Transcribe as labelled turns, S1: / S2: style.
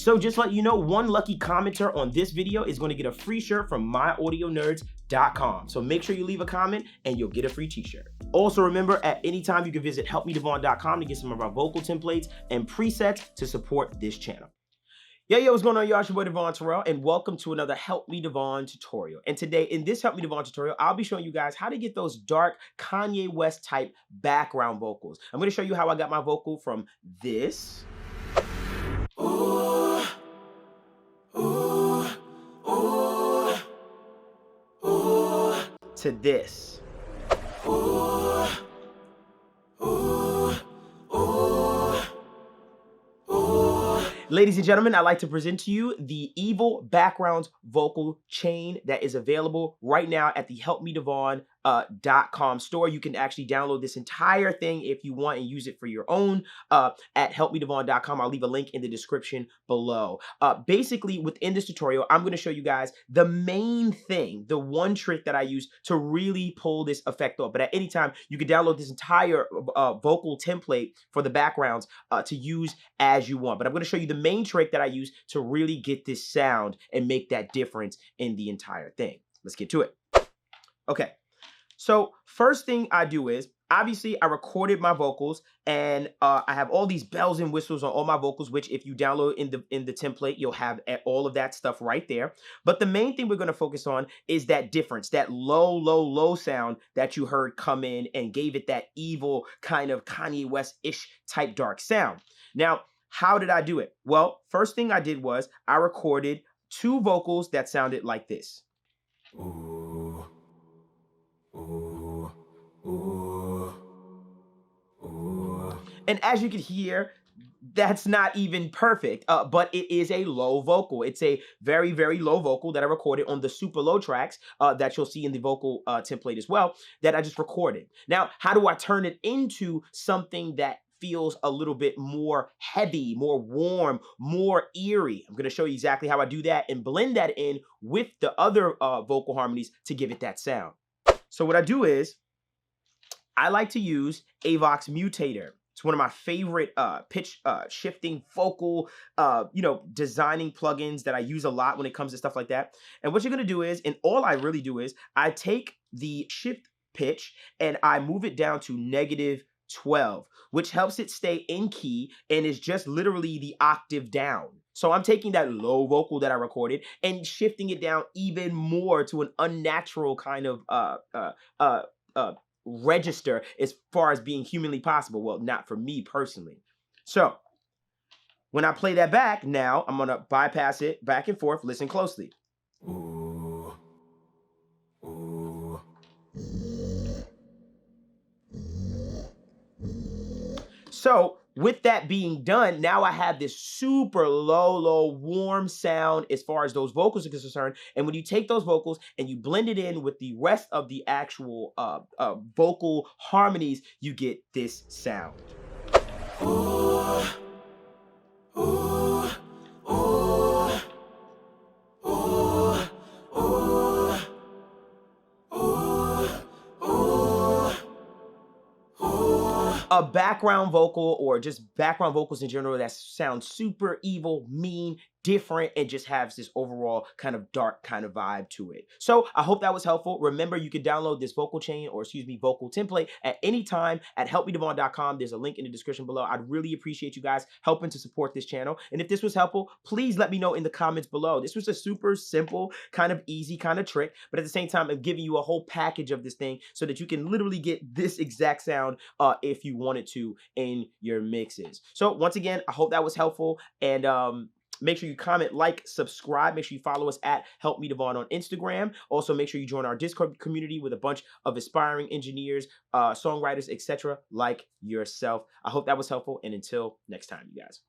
S1: So just let you know, one lucky commenter on this video is going to get a free shirt from myaudionerds.com. So make sure you leave a comment and you'll get a free t-shirt. Also remember, at any time you can visit helpmedevon.com to get some of our vocal templates and presets to support this channel. Yo, what's going on, y'all? It's your boy Devon Terrell, and welcome to another Help Me Devon tutorial. And today, in this Help Me Devon tutorial, I'll be showing you guys how to get those dark Kanye West type background vocals. I'm going to show you how I got my vocal from this to this. Ladies and gentlemen, I'd like to present to you the Evil Backgrounds vocal chain that is available right now at the helpmedevon.com store. You can actually download this entire thing if you want and use it for your own at helpmedevon.com. I'll leave a link in the description below. Basically, within this tutorial, I'm going to show you guys the main thing, the one trick that I use to really pull this effect off. But at any time, you can download this entire vocal template for the backgrounds to use as you want. But I'm going to show you the main trick that I use to really get this sound and make that difference in the entire thing. Let's get to it. Okay. So first thing I do is, obviously I recorded my vocals and I have all these bells and whistles on all my vocals, which if you download in the template, you'll have all of that stuff right there. But the main thing we're going to focus on is that difference, that low sound that you heard come in and gave it that evil kind of Kanye West-ish type dark sound. Now, how did I do it? Well, first thing I did was I recorded two vocals that sounded like this. Ooh, ooh, ooh, ooh. And as you can hear, that's not even perfect, but it is a low vocal. It's a very, very low vocal that I recorded on the super low tracks that you'll see in the vocal template as well, that I just recorded. Now, how do I turn it into something that feels a little bit more heavy, more warm, more eerie? I'm going to show you exactly how I do that and blend that in with the other vocal harmonies to give it that sound. So what I do is I like to use Avox Mutator. It's one of my favorite pitch shifting vocal, designing plugins that I use a lot when it comes to stuff like that. And what you're going to do is, and all I really do is, I take the shift pitch and I move it down to -12, which helps it stay in key and is just literally the octave down. So I'm taking that low vocal that I recorded and shifting it down even more to an unnatural kind of register as far as being humanly possible. Well, not for me personally. So when I play that back, now I'm gonna bypass it back and forth. Listen closely. Ooh, ooh. So with that being done, now I have this super low, warm sound as far as those vocals are concerned. And when you take those vocals and you blend it in with the rest of the actual vocal harmonies, you get this sound. Ooh, ooh, ooh, ooh, ooh, ooh, ooh. A background vocal, or just background vocals in general, that sound super evil, mean, different, and just has this overall kind of dark kind of vibe to it. So I hope that was helpful. Remember, you can download this vocal chain, or excuse me, vocal template at any time at helpmedevon.com. There's a link in the description below. I'd really appreciate you guys helping to support this channel. And if this was helpful, please let me know in the comments below. This was a super simple, kind of easy kind of trick, but at the same time, I'm giving you a whole package of this thing so that you can literally get this exact sound if you wanted to in your mixes. So once again, I hope that was helpful, and make sure you comment, like, subscribe. Make sure you follow us at Help Me Devon on Instagram. Also, make sure you join our Discord community with a bunch of aspiring engineers, songwriters, etc. like yourself. I hope that was helpful, and until next time, you guys.